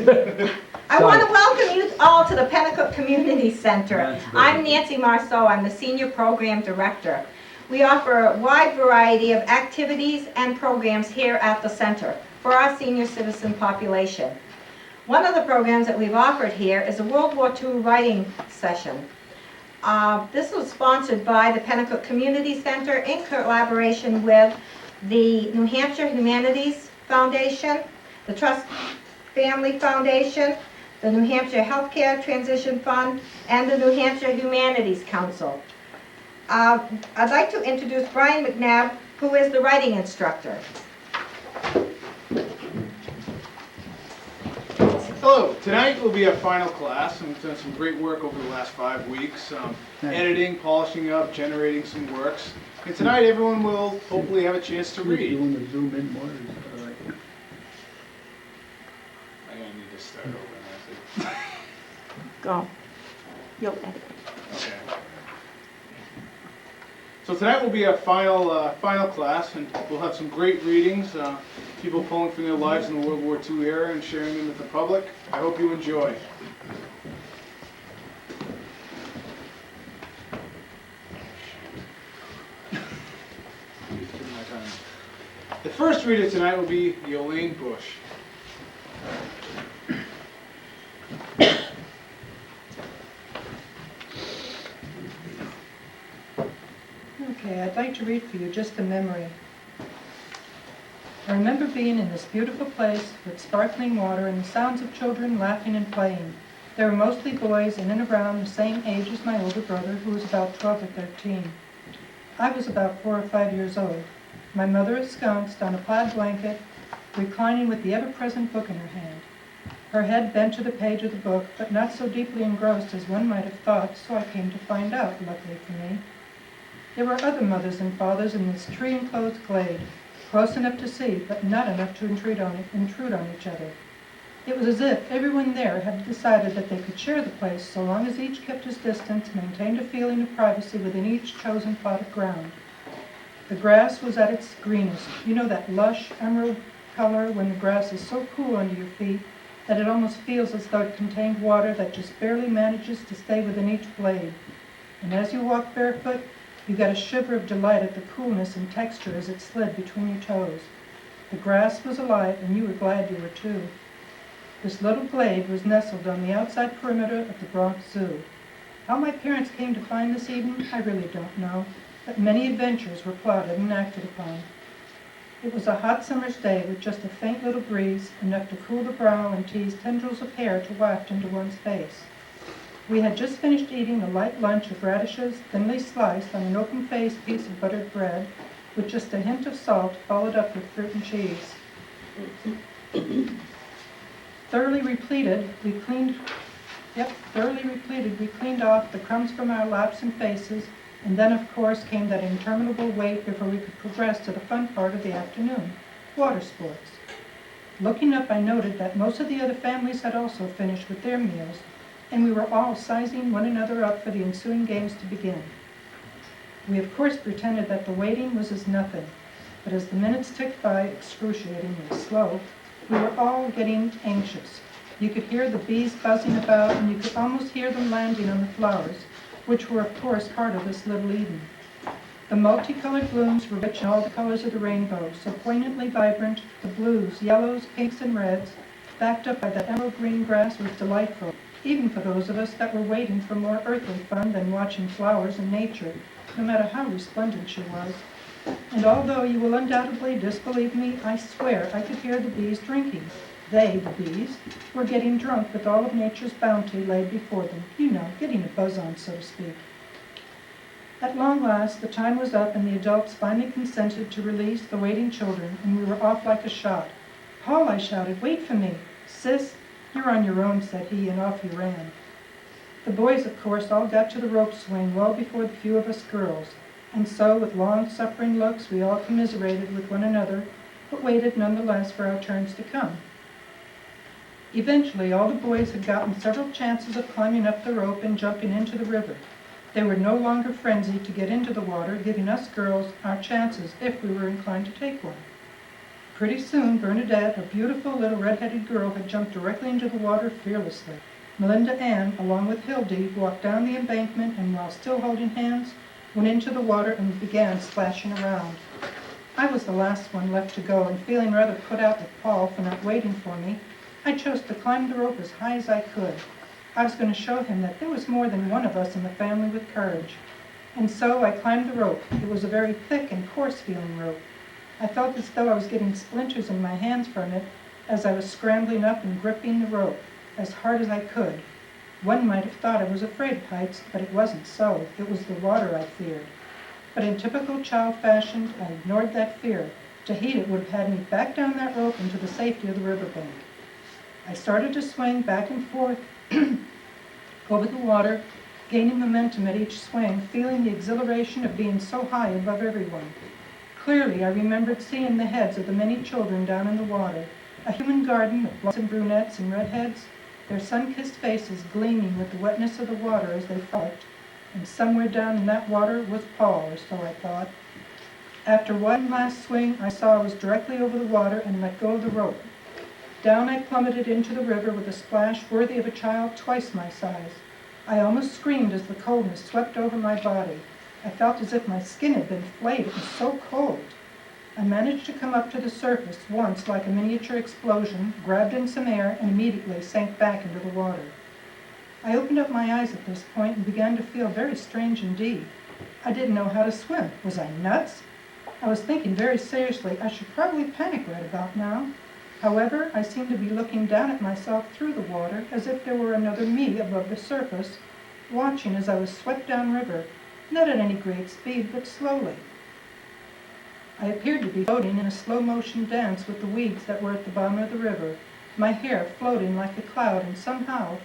I want to welcome you all to the Penacook Community Center. I'm Nancy Marceau. I'm the Senior Program Director. We offer a wide variety of activities and programs here at the center for our senior citizen population. One of the programs that we've offered here is a World War II writing session. This was sponsored by the Penacook Community Center in collaboration with the New Hampshire Humanities Foundation, the Trust Family Foundation, the New Hampshire Healthcare Transition Fund, and the New Hampshire Humanities Council. I'd like to introduce Brian McNabb, who is the writing instructor. Hello, tonight will be our final class, and we've done some great work over the last 5 weeks, editing, polishing up, generating some works. And tonight everyone will hopefully have a chance to read. Doing the zoom in more. I'm going to need to start over, Nancy. Go. You'll edit. Okay. So tonight will be our final class, and we'll have some great readings, people pulling from their lives in the World War II era and sharing them with the public. I hope you enjoy. The first reader tonight will be Yolene Bush. Okay, I'd like to read for you just a memory. I remember being in this beautiful place with sparkling water and the sounds of children laughing and playing. They were mostly boys in and around the same age as my older brother, who was about 12 or 13. I was about 4 or 5 years old. My mother ensconced on a plaid blanket, reclining with the ever-present book in her hand. Her head bent to the page of the book, but not so deeply engrossed as one might have thought, so I came to find out, luckily for me. There were other mothers and fathers in this tree-enclosed glade, close enough to see, but not enough to intrude on each other. It was as if everyone there had decided that they could share the place so long as each kept his distance and maintained a feeling of privacy within each chosen plot of ground. The grass was at its greenest. You know that lush emerald color when the grass is so cool under your feet that it almost feels as though it contained water that just barely manages to stay within each blade. And as you walk barefoot, you got a shiver of delight at the coolness and texture as it slid between your toes. The grass was alive, and you were glad you were too. This little glade was nestled on the outside perimeter of the Bronx Zoo. How my parents came to find this Eden, I really don't know, but many adventures were plotted and acted upon. It was a hot summer's day with just a faint little breeze, enough to cool the brow and tease tendrils of hair to waft into one's face. We had just finished eating a light lunch of radishes, thinly sliced on an open-faced piece of buttered bread, with just a hint of salt, followed up with fruit and cheese. Thoroughly repleted, we cleaned off the crumbs from our laps and faces, and then, of course, came that interminable wait before we could progress to the fun part of the afternoon, water sports. Looking up, I noted that most of the other families had also finished with their meals, and we were all sizing one another up for the ensuing games to begin. We of course pretended that the waiting was as nothing, but as the minutes ticked by excruciatingly slow, we were all getting anxious. You could hear the bees buzzing about, and you could almost hear them landing on the flowers, which were of course part of this little Eden. The multicolored blooms were rich in all the colors of the rainbow, so poignantly vibrant, the blues, yellows, pinks, and reds, backed up by that emerald green grass, was delightful, even for those of us that were waiting for more earthly fun than watching flowers and nature, no matter how resplendent she was. And although you will undoubtedly disbelieve me, I swear I could hear the bees drinking. They, the bees, were getting drunk with all of nature's bounty laid before them, you know, getting a buzz on, so to speak. At long last, the time was up, and the adults finally consented to release the waiting children, and we were off like a shot. "Paul," I shouted, "wait for me." "Sis, you're on your own," said he, and off he ran. The boys, of course, all got to the rope swing well before the few of us girls, and so, with long-suffering looks, we all commiserated with one another, but waited nonetheless for our turns to come. Eventually, all the boys had gotten several chances of climbing up the rope and jumping into the river. They were no longer frenzied to get into the water, giving us girls our chances if we were inclined to take one. Pretty soon, Bernadette, a beautiful little red-headed girl, had jumped directly into the water fearlessly. Melinda Ann, along with Hildy, walked down the embankment and, while still holding hands, went into the water and began splashing around. I was the last one left to go, and feeling rather put out with Paul for not waiting for me, I chose to climb the rope as high as I could. I was going to show him that there was more than one of us in the family with courage. And so I climbed the rope. It was a very thick and coarse-feeling rope. I felt as though I was getting splinters in my hands from it as I was scrambling up and gripping the rope as hard as I could. One might have thought I was afraid of heights, but it wasn't so. It was the water I feared. But in typical child fashion, I ignored that fear. To heed it would have had me back down that rope into the safety of the riverbank. I started to swing back and forth over the water, gaining momentum at each swing, feeling the exhilaration of being so high above everyone. Clearly, I remembered seeing the heads of the many children down in the water, a human garden of blondes and brunettes and redheads, their sun-kissed faces gleaming with the wetness of the water as they frolicked, and somewhere down in that water was Paul, or so I thought. After one last swing, I saw I was directly over the water and let go of the rope. Down I plummeted into the river with a splash worthy of a child twice my size. I almost screamed as the coldness swept over my body. I felt as if my skin had been flayed. It was so cold. I managed to come up to the surface once like a miniature explosion, grabbed in some air, and immediately sank back into the water. I opened up my eyes at this point and began to feel very strange indeed. I didn't know how to swim. Was I nuts? I was thinking very seriously I should probably panic right about now. However, I seemed to be looking down at myself through the water as if there were another me above the surface, watching as I was swept downriver, not at any great speed, but slowly. I appeared to be floating in a slow-motion dance with the weeds that were at the bottom of the river, my hair floating like a cloud and somehow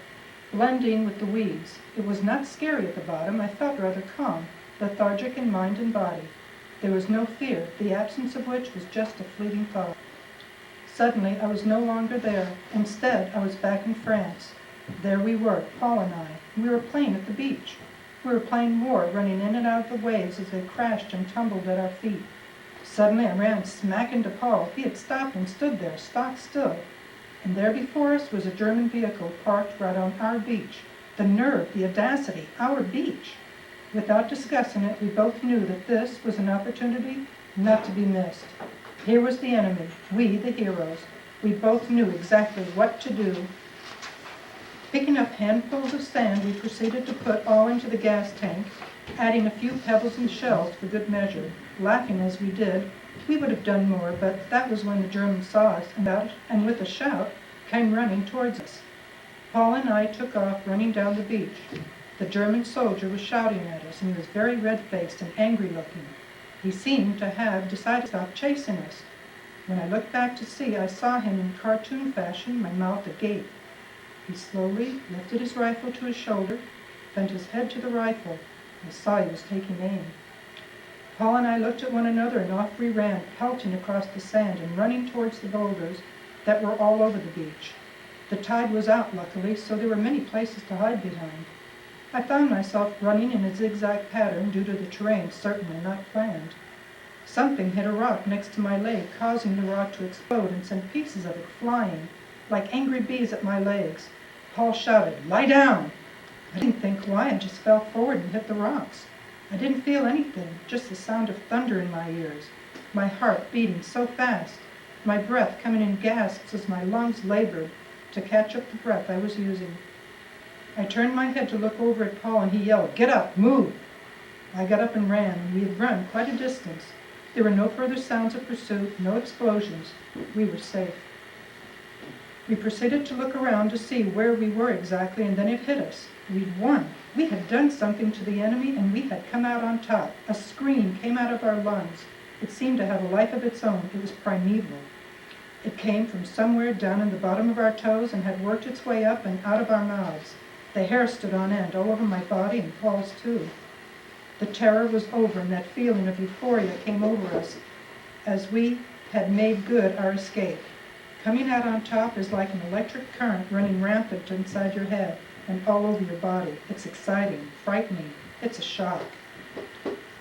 blending with the weeds. It was not scary at the bottom. I felt rather calm, lethargic in mind and body. There was no fear, the absence of which was just a fleeting thought. Suddenly, I was no longer there. Instead, I was back in France. There we were, Paul and I. We were playing at the beach. We were playing war, running in and out of the waves as they crashed and tumbled at our feet. Suddenly, I ran smack into Paul. He had stopped and stood there, stock still. And there before us was a German vehicle parked right on our beach. The nerve, the audacity, our beach. Without discussing it, we both knew that this was an opportunity not to be missed. Here was the enemy, we the heroes. We both knew exactly what to do. Picking up handfuls of sand, we proceeded to put all into the gas tank, adding a few pebbles and shells for good measure. Laughing as we did, we would have done more, but that was when the Germans saw us and with a shout came running towards us. Paul and I took off running down the beach. The German soldier was shouting at us, and he was very red-faced and angry-looking. He seemed to have decided to stop chasing us. When I looked back to see, I saw him in cartoon fashion, my mouth agape. He slowly lifted his rifle to his shoulder, bent his head to the rifle. I saw he was taking aim. Paul and I looked at one another, and off we ran, pelting across the sand and running towards the boulders that were all over the beach. The tide was out, luckily, so there were many places to hide behind. I found myself running in a zigzag pattern due to the terrain certainly not planned. Something hit a rock next to my leg, causing the rock to explode and send pieces of it flying like angry bees at my legs. Paul shouted, "Lie down!" I didn't think why, I just fell forward and hit the rocks. I didn't feel anything, just the sound of thunder in my ears, my heart beating so fast, my breath coming in gasps as my lungs labored to catch up the breath I was using. I turned my head to look over at Paul, and he yelled, "Get up, move!" I got up and ran, and we had run quite a distance. There were no further sounds of pursuit, no explosions. We were safe. We proceeded to look around to see where we were exactly, and then it hit us. We'd won. We had done something to the enemy, and we had come out on top. A scream came out of our lungs. It seemed to have a life of its own. It was primeval. It came from somewhere down in the bottom of our toes and had worked its way up and out of our mouths. The hair stood on end all over my body, and Paul's too. The terror was over, and that feeling of euphoria came over us as we had made good our escape. Coming out on top is like an electric current running rampant inside your head and all over your body. It's exciting, frightening. It's a shock.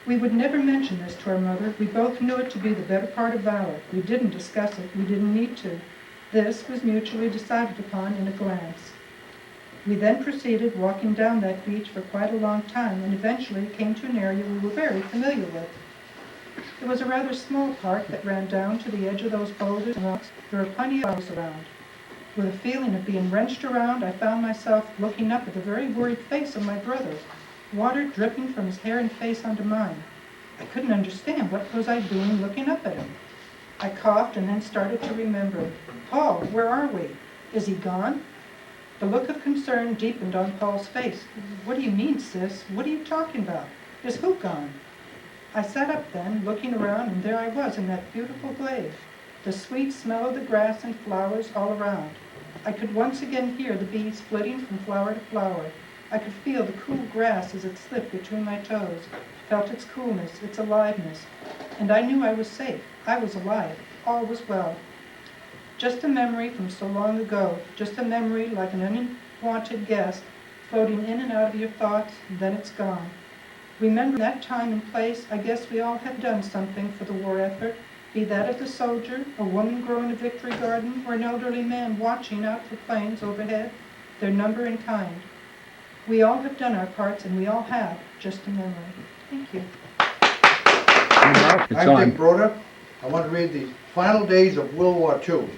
We would never mention this to our mother. We both knew it to be the better part of valor. We didn't discuss it. We didn't need to. This was mutually decided upon in a glance. We then proceeded walking down that beach for quite a long time and eventually came to an area we were very familiar with. It was a rather small park that ran down to the edge of those boulders and rocks. There were plenty of flowers around. With a feeling of being wrenched around, I found myself looking up at the very worried face of my brother, water dripping from his hair and face onto mine. I couldn't understand what was I doing looking up at him. I coughed and then started to remember. Paul, where are we? Is he gone? The look of concern deepened on Paul's face. What do you mean, sis? What are you talking about? Is who gone? I sat up then, looking around, and there I was in that beautiful glade, the sweet smell of the grass and flowers all around. I could once again hear the bees flitting from flower to flower. I could feel the cool grass as it slipped between my toes, felt its coolness, its aliveness, and I knew I was safe. I was alive. All was well. Just a memory from so long ago, just a memory like an unwanted guest, floating in and out of your thoughts, and then it's gone. Remember that time and place. I guess we all have done something for the war effort, be that as a soldier, a woman growing a victory garden, or an elderly man watching out for planes overhead, their number and kind. We all have done our parts, and we all have just a memory. Thank you. I'm Dick Broder. I want to read the final days of World War II.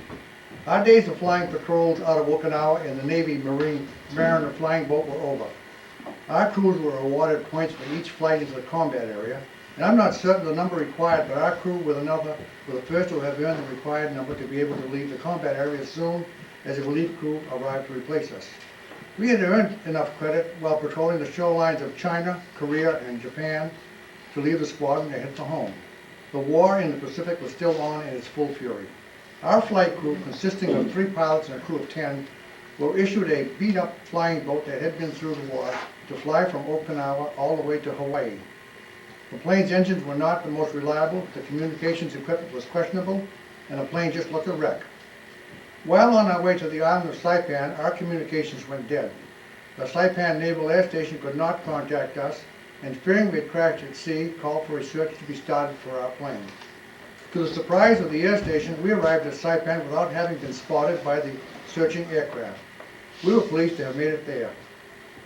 Our days of flying patrols out of Okinawa in the Navy Mariner flying boat were over. Our crews were awarded points for each flight into the combat area, and I'm not certain the number required, but our crew were the first to have earned the required number to be able to leave the combat area as soon as a relief crew arrived to replace us. We had earned enough credit while patrolling the shorelines of China, Korea, and Japan to leave the squadron and head for home. The war in the Pacific was still on in its full fury. Our flight crew, consisting of 3 pilots and a crew of 10, were issued a beat-up flying boat that had been through the war to fly from Okinawa all the way to Hawaii. The plane's engines were not the most reliable, the communications equipment was questionable, and the plane just looked a wreck. While on our way to the island of Saipan, our communications went dead. The Saipan Naval Air Station could not contact us, and fearing we had crashed at sea, called for a search to be started for our plane. To the surprise of the air station, we arrived at Saipan without having been spotted by the searching aircraft. We were pleased to have made it there.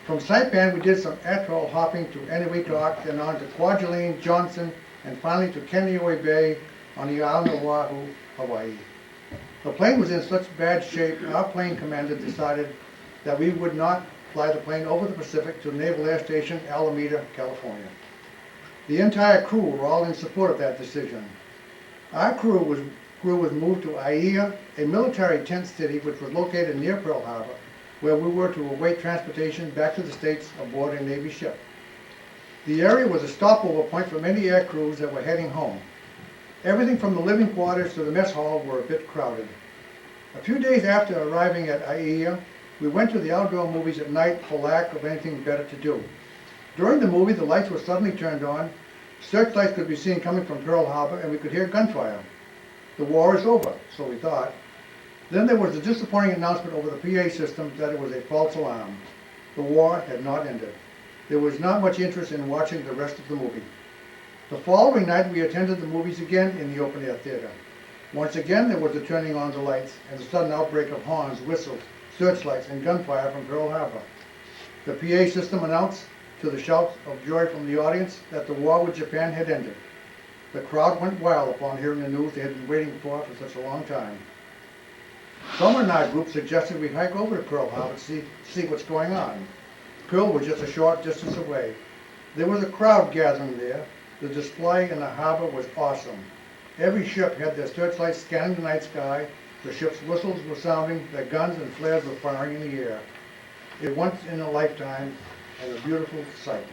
From Saipan, we did some atoll hopping to Eniwetok, then on to Kwajalein, Johnson, and finally to Kaneohe Bay on the island of Oahu, Hawaii. The plane was in such bad shape, our plane commander decided that we would not fly the plane over the Pacific to the Naval Air Station, Alameda, California. The entire crew were all in support of that decision. Our crew was moved to Aiea, a military tent city which was located near Pearl Harbor, where we were to await transportation back to the States aboard a Navy ship. The area was a stopover point for many air crews that were heading home. Everything from the living quarters to the mess hall were a bit crowded. A few days after arriving at Aiea, we went to the outdoor movies at night for lack of anything better to do. During the movie, the lights were suddenly turned on, searchlights could be seen coming from Pearl Harbor, and we could hear gunfire. The war is over, so we thought. Then there was a disappointing announcement over the PA system that it was a false alarm. The war had not ended. There was not much interest in watching the rest of the movie. The following night, we attended the movies again in the open-air theater. Once again, there was the turning on the lights and the sudden outbreak of horns, whistles, searchlights, and gunfire from Pearl Harbor. The PA system announced, to the shouts of joy from the audience, that the war with Japan had ended. The crowd went wild upon hearing the news they had been waiting for such a long time. Someone in our group suggested we hike over to Pearl Harbor to see what's going on. Pearl was just a short distance away. There was a crowd gathering there. The display in the harbor was awesome. Every ship had their searchlights scanning the night sky, the ship's whistles were sounding, their guns and flares were firing in the air. It once in a lifetime and a beautiful sight.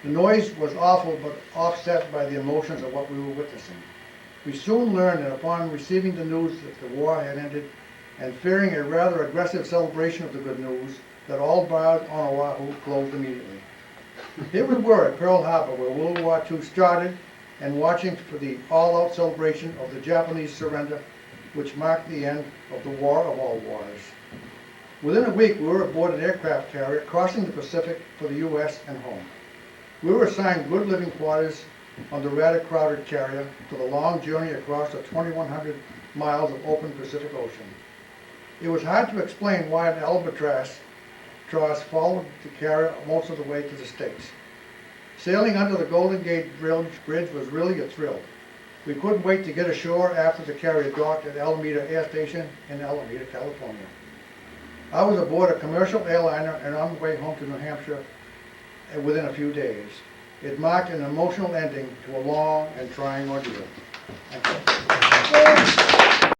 The noise was awful, but offset by the emotions of what we were witnessing. We soon learned that upon receiving the news that the war had ended, and fearing a rather aggressive celebration of the good news, that all bars on Oahu closed immediately. Here we were at Pearl Harbor, where World War II started, and watching for the all-out celebration of the Japanese surrender, which marked the end of the war of all wars. Within a week, we were aboard an aircraft carrier crossing the Pacific for the U.S. and home. We were assigned good living quarters on the rather crowded carrier for the long journey across the 2,100 miles of open Pacific Ocean. It was hard to explain why an albatross followed the carrier most of the way to the States. Sailing under the Golden Gate Bridge was really a thrill. We couldn't wait to get ashore after the carrier docked at Alameda Air Station in Alameda, California. I was aboard a commercial airliner and on the way home to New Hampshire within a few days. It marked an emotional ending to a long and trying ordeal. Thank you.